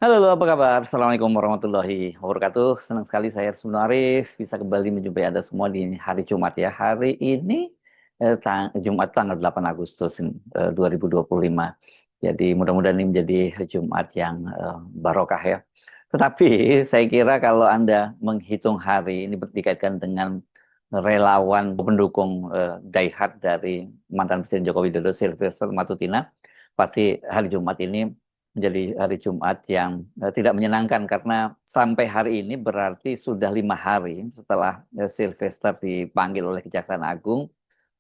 Halo, apa kabar? Assalamualaikum warahmatullahi wabarakatuh. Senang sekali saya Rusmin Arif bisa kembali menjumpai Anda semua di hari Jumat ya. Hari ini Jumat tanggal 8 Agustus 2025. Jadi mudah-mudahan ini menjadi Jumat yang barokah ya. Tetapi saya kira kalau Anda menghitung hari ini dikaitkan dengan relawan pendukung diehard dari mantan Presiden Joko Widodo, Sylvester Matutina, pasti hari Jumat ini menjadi hari Jumat yang tidak menyenangkan karena sampai hari ini berarti sudah 5 hari setelah Sylvester dipanggil oleh Kejaksaan Agung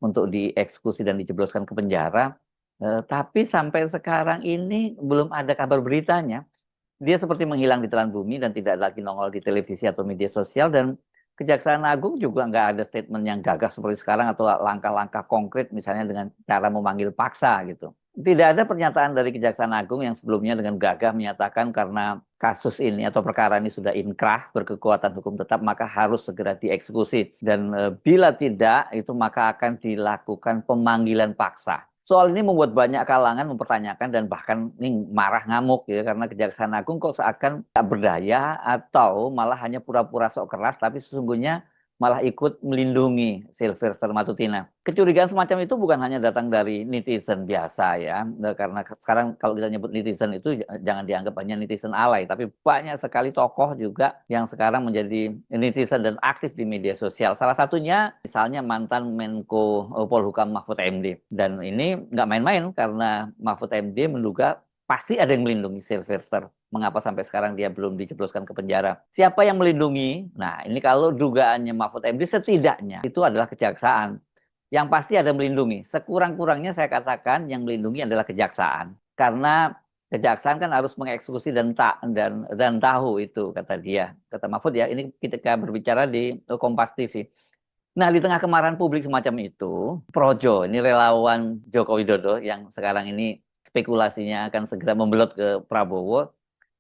untuk dieksekusi dan dijebloskan ke penjara. Tapi sampai sekarang ini belum ada kabar beritanya. Dia seperti menghilang di telan bumi dan tidak lagi nongol di televisi atau media sosial, dan Kejaksaan Agung juga nggak ada statement yang gagah seperti sekarang atau langkah-langkah konkret misalnya dengan cara memanggil paksa gitu. Tidak ada pernyataan dari Kejaksaan Agung yang sebelumnya dengan gagah menyatakan karena kasus ini atau perkara ini sudah inkrah berkekuatan hukum tetap maka harus segera dieksekusi, dan bila tidak itu maka akan dilakukan pemanggilan paksa. Soal ini membuat banyak kalangan mempertanyakan dan bahkan ini marah ngamuk ya, karena Kejaksaan Agung kok seakan tak berdaya atau malah hanya pura-pura sok keras tapi sesungguhnya malah ikut melindungi Sylvester Matutina. Kecurigaan semacam itu bukan hanya datang dari netizen biasa ya, karena sekarang kalau kita nyebut netizen itu jangan dianggap hanya netizen alay, tapi banyak sekali tokoh juga yang sekarang menjadi netizen dan aktif di media sosial. Salah satunya misalnya mantan Menko Polhukam Mahfud MD. Dan ini nggak main-main karena Mahfud MD menduga pasti ada yang melindungi Sylvester. Mengapa sampai sekarang dia belum dijebloskan ke penjara? Siapa yang melindungi? Nah, ini kalau dugaannya Mahfud MD setidaknya itu adalah kejaksaan. Yang pasti ada melindungi. Sekurang-kurangnya saya katakan yang melindungi adalah kejaksaan. Karena kejaksaan kan harus mengeksekusi dan tahu itu kata dia. Kata Mahfud ya, ini ketika berbicara di Kompas TV. Nah, di tengah kemarahan publik semacam itu, Projo, ini relawan Joko Widodo yang sekarang ini spekulasinya akan segera membelot ke Prabowo,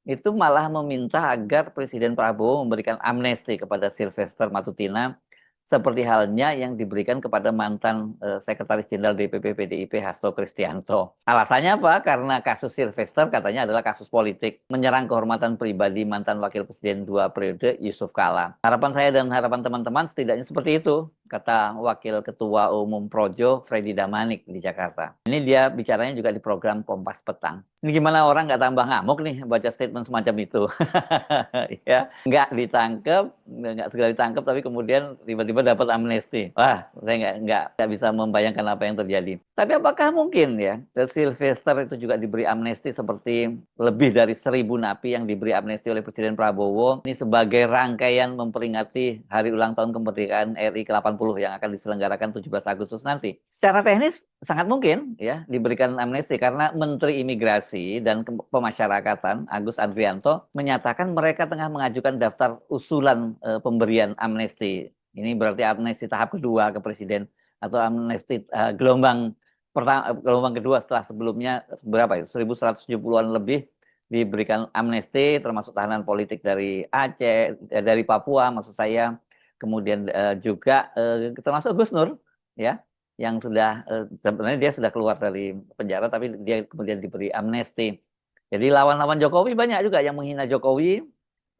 itu malah meminta agar Presiden Prabowo memberikan amnesti kepada Sylvester Matutina seperti halnya yang diberikan kepada mantan Sekretaris Jenderal DPP PDIP Hasto Kristianto. Alasannya apa? Karena kasus Sylvester katanya adalah kasus politik, menyerang kehormatan pribadi mantan Wakil Presiden 2 periode Yusuf Kala. Harapan saya dan harapan teman-teman setidaknya seperti itu, kata Wakil Ketua Umum Projo Freddy Damanik di Jakarta. Ini dia bicaranya juga di program Kompas Petang. Ini gimana orang nggak tambah ngamuk nih baca statement semacam itu. Ya, nggak segera ditangkap, tapi kemudian tiba-tiba dapat amnesti. Wah, saya nggak bisa membayangkan apa yang terjadi. Tapi apakah mungkin ya Sylvester itu juga diberi amnesti seperti lebih dari 1.000 napi yang diberi amnesti oleh Presiden Prabowo ini sebagai rangkaian memperingati Hari Ulang Tahun Kemerdekaan RI ke-80 yang akan diselenggarakan 17 Agustus nanti? Secara teknis sangat mungkin ya diberikan amnesti karena Menteri Imigrasi dan Pemasyarakatan Agus Andrianto menyatakan mereka tengah mengajukan daftar usulan pemberian amnesti. Ini berarti amnesti tahap kedua ke presiden atau amnesti gelombang kedua setelah sebelumnya berapa ya? 1.170-an lebih diberikan amnesti termasuk tahanan politik dari Aceh, dari Papua maksud saya. Kemudian juga termasuk Gus Nur ya, yang sudah sebenarnya dia sudah keluar dari penjara tapi dia kemudian diberi amnesti. Jadi lawan-lawan Jokowi banyak juga yang menghina Jokowi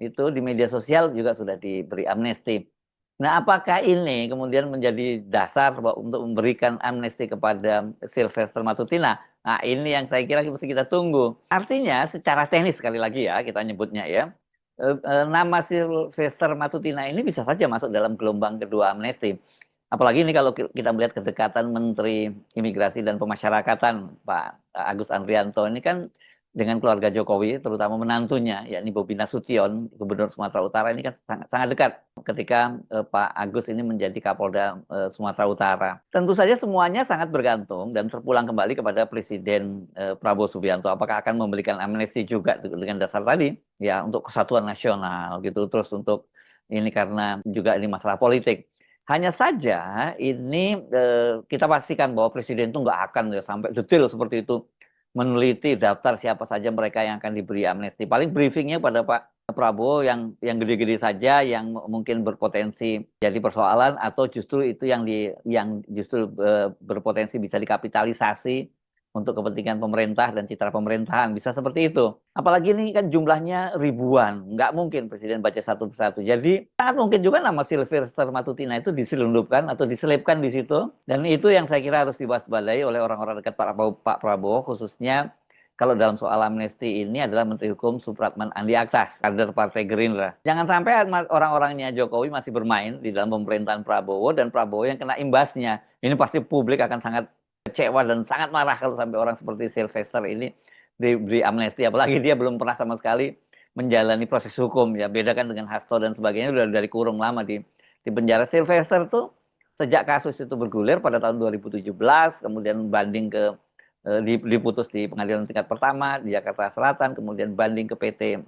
itu di media sosial juga sudah diberi amnesti. Nah, apakah ini kemudian menjadi dasar untuk memberikan amnesti kepada Sylvester Matutina? Nah, ini yang saya kira mesti kita tunggu. Artinya secara teknis sekali lagi ya kita nyebutnya ya, nama Sylvester Matutina ini bisa saja masuk dalam gelombang kedua amnesti. Apalagi ini kalau kita melihat kedekatan Menteri Imigrasi dan Pemasyarakatan Pak Agus Andrianto ini kan dengan keluarga Jokowi, terutama menantunya, yakni Bobi Nasution, Gubernur Sumatera Utara ini kan sangat, sangat dekat ketika Pak Agus ini menjadi Kapolda Sumatera Utara. Tentu saja semuanya sangat bergantung dan terpulang kembali kepada Presiden Prabowo Subianto. Apakah akan memberikan amnesti juga dengan dasar tadi, ya untuk kesatuan nasional gitu, terus untuk ini karena juga ini masalah politik. Hanya saja ini kita pastikan bahwa Presiden itu nggak akan ya, sampai detail seperti itu meneliti daftar siapa saja mereka yang akan diberi amnesti. Paling briefingnya pada Pak Prabowo yang gede-gede saja, yang mungkin berpotensi jadi persoalan atau justru itu yang justru berpotensi bisa dikapitalisasi untuk kepentingan pemerintah dan citra pemerintahan. Bisa seperti itu. Apalagi ini kan jumlahnya ribuan. Nggak mungkin Presiden baca satu persatu. Jadi sangat mungkin juga nama Sylvester Matutina itu diselundupkan atau diselipkan di situ. Dan itu yang saya kira harus diwaspadai oleh orang-orang dekat Pak Prabowo, khususnya kalau dalam soal amnesti ini adalah Menteri Hukum Supratman Andi Aktas, kader Partai Gerindra. Jangan sampai orang-orangnya Jokowi masih bermain di dalam pemerintahan Prabowo dan Prabowo yang kena imbasnya. Ini pasti publik akan sangat kecewa dan sangat marah kalau sampai orang seperti Sylvester ini diberi amnesti, apalagi dia belum pernah sama sekali menjalani proses hukum. Ya beda kan dengan Hasto dan sebagainya, udah dari kurung lama di penjara. Sylvester tuh sejak kasus itu bergulir pada tahun 2017, kemudian banding ke diputus di pengadilan tingkat pertama di Jakarta Selatan, kemudian banding ke PT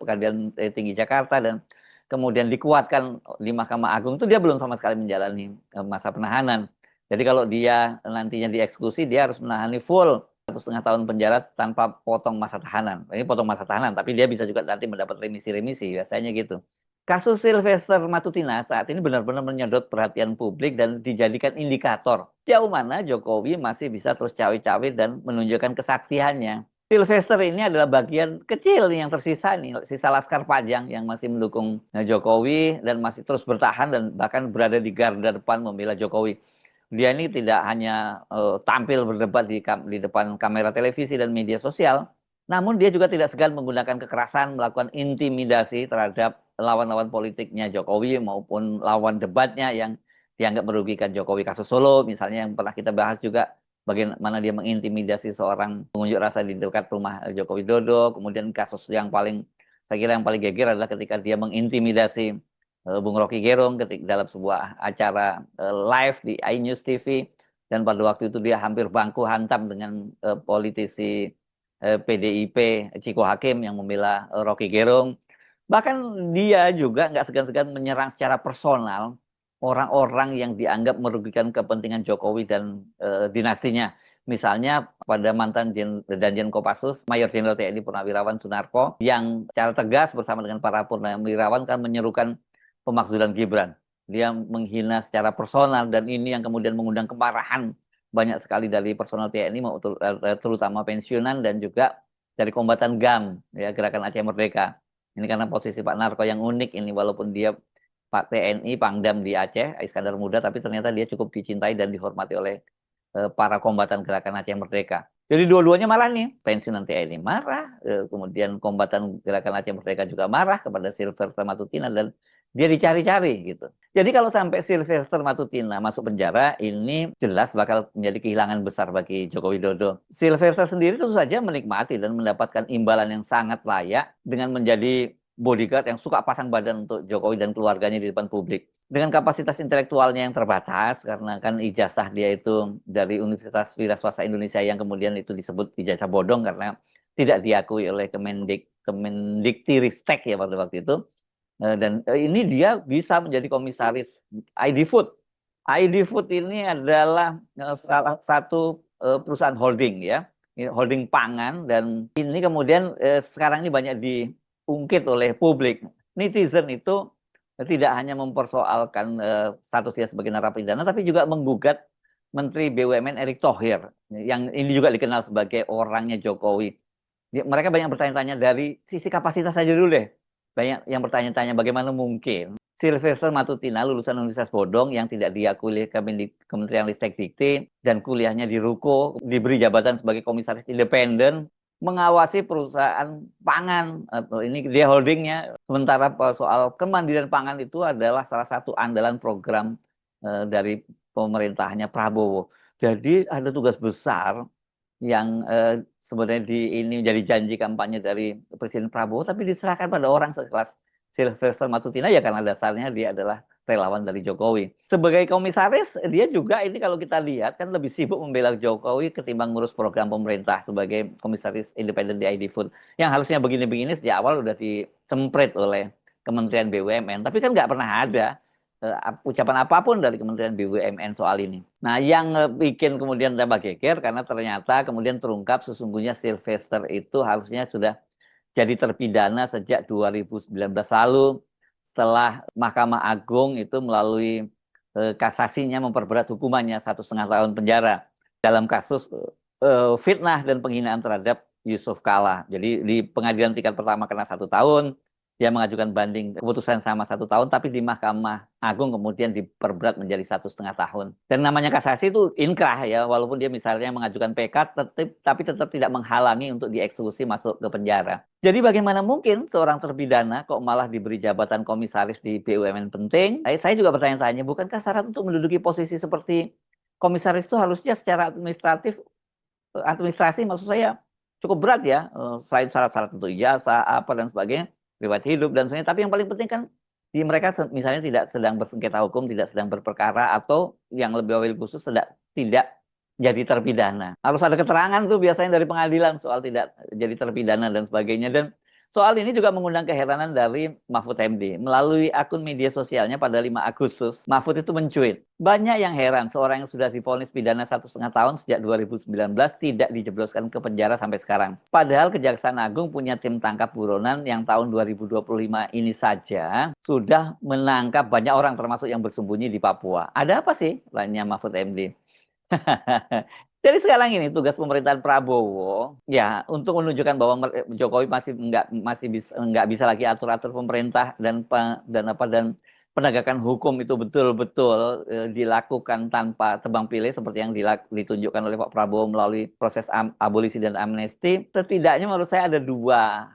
Pengadilan Tinggi Jakarta, dan kemudian dikuatkan di Mahkamah Agung. Itu dia belum sama sekali menjalani masa penahanan. Jadi kalau dia nantinya dieksekusi, dia harus menahani full 1,5 tahun penjara tanpa potong masa tahanan. Ini potong masa tahanan, tapi dia bisa juga nanti mendapat remisi-remisi, biasanya gitu. Kasus Sylvester Matutina saat ini benar-benar menyedot perhatian publik dan dijadikan indikator jauh mana Jokowi masih bisa terus cawe-cawe dan menunjukkan kesaktiannya. Sylvester ini adalah bagian kecil nih yang tersisa nih, sisa Laskar Panjang yang masih mendukung Jokowi dan masih terus bertahan dan bahkan berada di garda depan membela Jokowi. Dia ini tidak hanya tampil berdebat di depan kamera televisi dan media sosial, namun dia juga tidak segan menggunakan kekerasan, melakukan intimidasi terhadap lawan-lawan politiknya Jokowi maupun lawan debatnya yang dianggap merugikan Jokowi. Kasus Solo misalnya yang pernah kita bahas juga, bagaimana dia mengintimidasi seorang pengunjuk rasa di dekat rumah Joko Widodo. Kemudian kasus yang saya kira yang paling geger adalah ketika dia mengintimidasi Bung Rocky Gerung dalam sebuah acara live di iNews TV, dan pada waktu itu dia hampir baku hantam dengan politisi PDIP Ciko Hakim yang membela Rocky Gerung. Bahkan dia juga nggak segan-segan menyerang secara personal orang-orang yang dianggap merugikan kepentingan Jokowi dan dinastinya. Misalnya pada mantan Danjen Kopassus, Mayor Jenderal TNI Purnawirawan Sunarko, yang secara tegas bersama dengan para purnawirawan kan menyerukan pemakzulan Gibran. Dia menghina secara personal, dan ini yang kemudian mengundang kemarahan banyak sekali dari personal TNI, terutama pensiunan dan juga dari kombatan GAM, ya, Gerakan Aceh Merdeka. Ini karena posisi Pak Narko yang unik ini, walaupun dia Pak TNI Pangdam di Aceh, Iskandar Muda, tapi ternyata dia cukup dicintai dan dihormati oleh para kombatan Gerakan Aceh Merdeka. Jadi dua-duanya marah nih, pensiunan TNI marah, kemudian kombatan Gerakan Aceh Merdeka juga marah kepada Sylvester Matutina, dan dia dicari-cari gitu. Jadi kalau sampai Sylvester Matutina masuk penjara, ini jelas bakal menjadi kehilangan besar bagi Joko Widodo. Sylvester sendiri tentu saja menikmati dan mendapatkan imbalan yang sangat layak dengan menjadi bodyguard yang suka pasang badan untuk Jokowi dan keluarganya di depan publik. Dengan kapasitas intelektualnya yang terbatas, karena kan ijazah dia itu dari Universitas Wiraswasta Indonesia yang kemudian itu disebut ijazah bodong karena tidak diakui oleh Kemendiktiristek ya pada waktu itu. Dan ini dia bisa menjadi komisaris ID Food. ID Food ini adalah salah satu perusahaan holding ya, holding pangan, dan ini kemudian sekarang ini banyak diungkit oleh publik. Netizen itu tidak hanya mempersoalkan statusnya sebagai narapidana, tapi juga menggugat Menteri BUMN Erick Thohir, yang ini juga dikenal sebagai orangnya Jokowi. Mereka banyak bertanya-tanya dari sisi kapasitas saja dulu deh. Banyak yang bertanya-tanya bagaimana mungkin Sylvester Matutina lulusan Universitas Bodong yang tidak diakui Kementerian Ristek Dikti dan kuliahnya di Ruko, diberi jabatan sebagai komisaris independen mengawasi perusahaan pangan, atau ini dia holdingnya. Sementara soal kemandirian pangan itu adalah salah satu andalan program dari pemerintahnya Prabowo. Jadi ada tugas besar yang sebenarnya ini menjadi janji kampanye dari Presiden Prabowo, tapi diserahkan pada orang sekelas Sylvester Matutina ya karena dasarnya dia adalah relawan dari Jokowi. Sebagai komisaris, dia juga ini kalau kita lihat kan lebih sibuk membela Jokowi ketimbang ngurus program pemerintah sebagai komisaris independen di ID Food. Yang harusnya begini-begini sejak awal udah disemprit oleh Kementerian BUMN, tapi kan nggak pernah ada ucapan apapun dari Kementerian BUMN soal ini. Nah, yang bikin kemudian tambah geger karena ternyata kemudian terungkap sesungguhnya Sylvester itu harusnya sudah jadi terpidana sejak 2019 lalu, setelah Mahkamah Agung itu melalui kasasinya memperberat hukumannya 1,5 tahun penjara dalam kasus fitnah dan penghinaan terhadap Yusuf Kala. Jadi di pengadilan tingkat pertama kena 1 tahun, dia mengajukan banding keputusan sama 1 tahun, tapi di Mahkamah Agung kemudian diperberat menjadi 1,5 tahun. Dan namanya kasasi itu inkrah ya, walaupun dia misalnya mengajukan PK, tapi tetap tidak menghalangi untuk dieksekusi masuk ke penjara. Jadi bagaimana mungkin seorang terpidana kok malah diberi jabatan komisaris di BUMN penting? Saya juga bertanya-tanya, bukankah syarat untuk menduduki posisi seperti komisaris itu harusnya secara administrasi maksud saya cukup berat ya, selain syarat-syarat untuk ijazah apa dan sebagainya, riwayat hidup dan sebagainya. Tapi yang paling penting kan di mereka misalnya tidak sedang bersengketa hukum, tidak sedang berperkara, atau yang lebih wabil khusus tidak jadi terpidana. Harus ada keterangan tuh biasanya dari pengadilan soal tidak jadi terpidana dan sebagainya. Dan soal ini juga mengundang keheranan dari Mahfud MD. Melalui akun media sosialnya pada 5 Agustus, Mahfud itu mencuit. Banyak yang heran, seorang yang sudah divonis pidana 1,5 tahun sejak 2019 tidak dijebloskan ke penjara sampai sekarang. Padahal Kejaksaan Agung punya tim tangkap buronan yang tahun 2025 ini saja sudah menangkap banyak orang termasuk yang bersembunyi di Papua. Ada apa sih? Tanya Mahfud MD. Jadi sekarang ini tugas pemerintahan Prabowo ya untuk menunjukkan bahwa Jokowi masih nggak bisa lagi atur-atur pemerintah dan penegakan hukum itu betul-betul dilakukan tanpa tebang pilih seperti yang ditunjukkan oleh Pak Prabowo melalui proses abolisi dan amnesti. Setidaknya menurut saya ada 2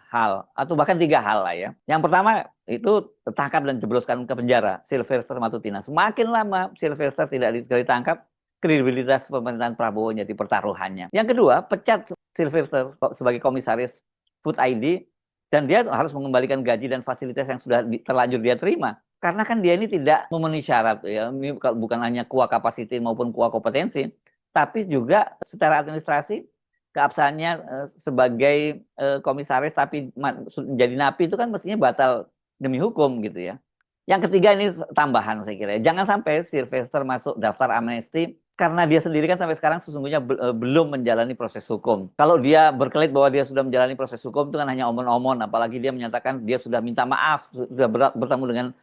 hal atau bahkan 3 hal lah ya. Yang pertama itu tangkap dan jebloskan ke penjara Sylvester Matutina. Semakin lama Sylvester tidak ditangkap, kredibilitas pemerintahan Prabowo jadi pertaruhannya. Yang kedua, pecat Sylvester sebagai komisaris Food ID dan dia harus mengembalikan gaji dan fasilitas yang sudah terlanjur dia terima. Karena kan dia ini tidak memenuhi syarat ya, ini bukan hanya kuah kapasiti maupun kuah kompetensi, tapi juga secara administrasi keabsahannya sebagai komisaris tapi menjadi napi itu kan mestinya batal demi hukum gitu ya. Yang ketiga ini tambahan saya kira. Jangan sampai Sylvester masuk daftar amnesti karena dia sendiri kan sampai sekarang sesungguhnya belum menjalani proses hukum. Kalau dia berkelit bahwa dia sudah menjalani proses hukum itu kan hanya omon-omon, apalagi dia menyatakan dia sudah minta maaf, sudah bertemu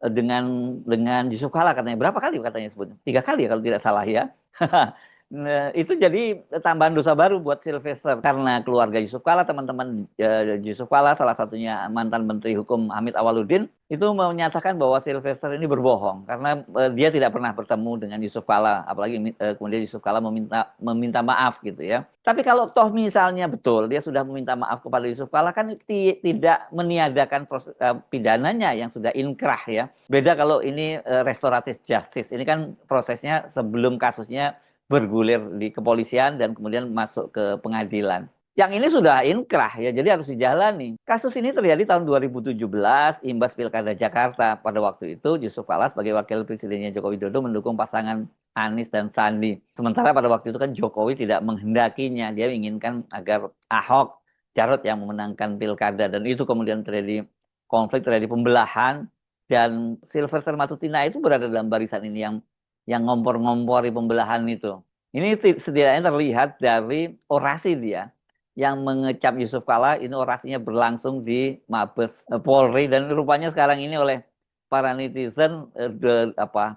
dengan Yusuf Kala katanya. Berapa kali katanya sebutnya? 3 kali ya kalau tidak salah ya. Nah, itu jadi tambahan dosa baru buat Sylvester karena keluarga Yusuf Kala, teman-teman Yusuf Kala, salah satunya mantan Menteri Hukum Hamid Awaludin itu menyatakan bahwa Sylvester ini berbohong karena dia tidak pernah bertemu dengan Yusuf Kala, apalagi kemudian Yusuf Kala meminta maaf gitu ya. Tapi kalau toh misalnya betul dia sudah meminta maaf kepada Yusuf Kala kan tidak meniadakan proses pidananya yang sudah inkrah ya. Beda kalau ini restoratif justice, ini kan prosesnya sebelum kasusnya bergulir di kepolisian dan kemudian masuk ke pengadilan. Yang ini sudah inkrah ya, jadi harus dijalani. Kasus ini terjadi tahun 2017, imbas Pilkada Jakarta. Pada waktu itu Yusuf Kala sebagai wakil presidennya Joko Widodo mendukung pasangan Anies dan Sandi. Sementara pada waktu itu kan Jokowi tidak menghendakinya, dia menginginkan agar Ahok Jarot yang memenangkan Pilkada, dan itu kemudian terjadi konflik, terjadi pembelahan, dan Sylvester Matutina itu berada dalam barisan ini yang ngompor-ngompori pembelahan itu. Ini setidaknya terlihat dari orasi dia yang mengecap Yusuf Kala. Ini orasinya berlangsung di Mabes Polri dan rupanya sekarang ini oleh para netizen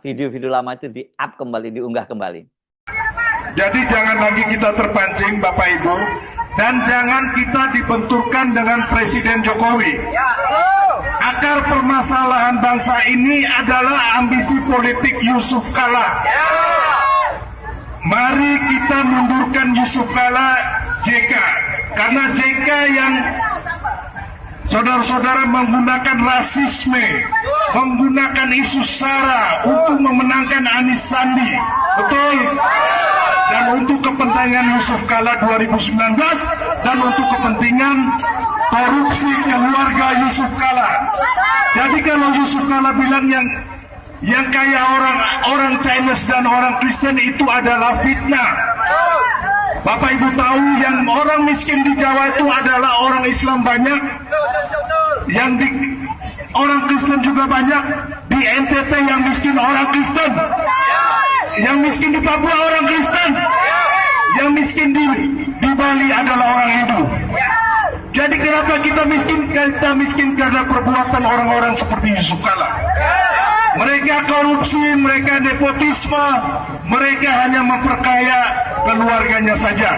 video-video lama itu di-up kembali, diunggah kembali. Jadi jangan lagi kita terpancing Bapak Ibu, dan jangan kita dibenturkan dengan Presiden Jokowi. Akar permasalahan bangsa ini adalah ambisi politik Yusuf Kala. Mari kita mundurkan Yusuf Kala JK, karena JK yang saudara-saudara menggunakan rasisme, menggunakan isu SARA untuk memenangkan Anies Sandi, betul? Dan untuk kepentingan Yusuf Kala 2019 dan untuk kepentingan korupsi keluarga Yusuf Kala. Jadi kalau Yusuf Kala bilang yang kaya orang Chinese dan orang Kristen itu adalah fitnah. Bapak Ibu tahu yang orang miskin di Jawa itu adalah orang Islam banyak, yang di orang Kristen juga banyak. Di NTT yang miskin orang Kristen, yang miskin di Papua orang Kristen, yang miskin di Bali adalah orang Hindu. Jadi kenapa kita miskin? Kita miskin karena perbuatan orang-orang seperti Yusuf Kala. Mereka korupsi, mereka nepotisme, mereka hanya memperkaya keluarganya saja.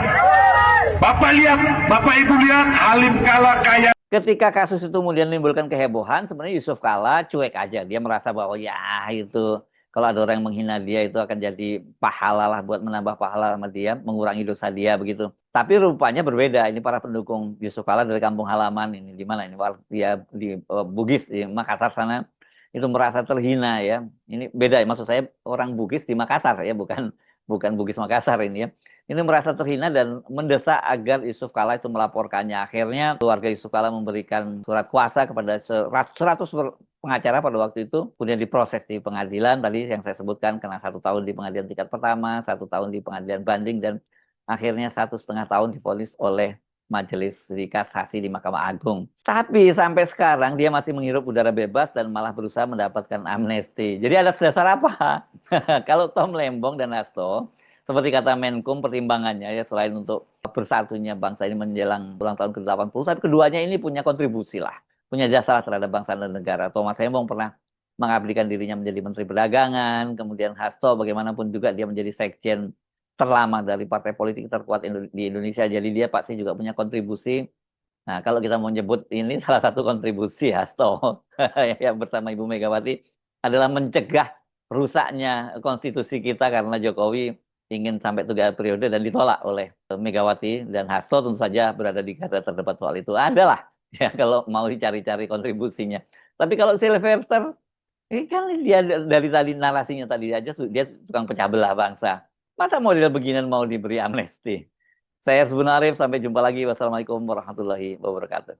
Bapak lihat, Bapak Ibu lihat, Halim Kala kaya. Ketika kasus itu kemudian menimbulkan kehebohan, sebenarnya Yusuf Kala cuek aja. Dia merasa bahwa ya itu kalau ada orang yang menghina dia itu akan jadi pahala lah buat menambah pahala sama dia, mengurangi dosa dia begitu. Tapi rupanya berbeda. Ini para pendukung Yusuf Kala dari kampung halaman ini di mana ini? Dia di Bugis di Makassar sana itu merasa terhina ya. Ini beda ya, maksud saya orang Bugis di Makassar ya, bukan Bugis Makassar ini ya. Ini merasa terhina dan mendesak agar Yusuf Kala itu melaporkannya. Akhirnya keluarga Yusuf Kala memberikan surat kuasa kepada 100 pengacara pada waktu itu. Kemudian diproses di pengadilan, tadi yang saya sebutkan, kena 1 tahun di pengadilan tingkat pertama, 1 tahun di pengadilan banding, dan akhirnya 1,5 tahun divonis oleh Majelis Kasasi di Mahkamah Agung. Tapi sampai sekarang dia masih menghirup udara bebas dan malah berusaha mendapatkan amnesti. Jadi ada dasar apa? Kalau Tom Lembong dan Hasto, seperti kata Menkum, pertimbangannya ya selain untuk bersatunya bangsa ini menjelang ulang tahun ke-80, tapi keduanya ini punya kontribusi lah, punya jasa terhadap bangsa dan negara. Thomas Lembong pernah mengabdikan dirinya menjadi Menteri Perdagangan, kemudian Hasto bagaimanapun juga dia menjadi sekjen terlama dari partai politik terkuat di Indonesia, jadi dia pasti juga punya kontribusi. Nah, kalau kita mau nyebut ini salah satu kontribusi Hasto yang bersama Ibu Megawati adalah mencegah rusaknya konstitusi kita karena Jokowi ingin sampai 3 periode dan ditolak oleh Megawati, dan Hasto tentu saja berada di garda terdepan soal itu. Adalah ya kalau mau dicari-cari kontribusinya. Tapi kalau Silverter, ini kan dia dari tadi narasinya tadi aja dia tukang pecah belah bangsa. Masa model beginian mau diberi amnesti? Saya Arif, sampai jumpa lagi. Wassalamualaikum warahmatullahi wabarakatuh.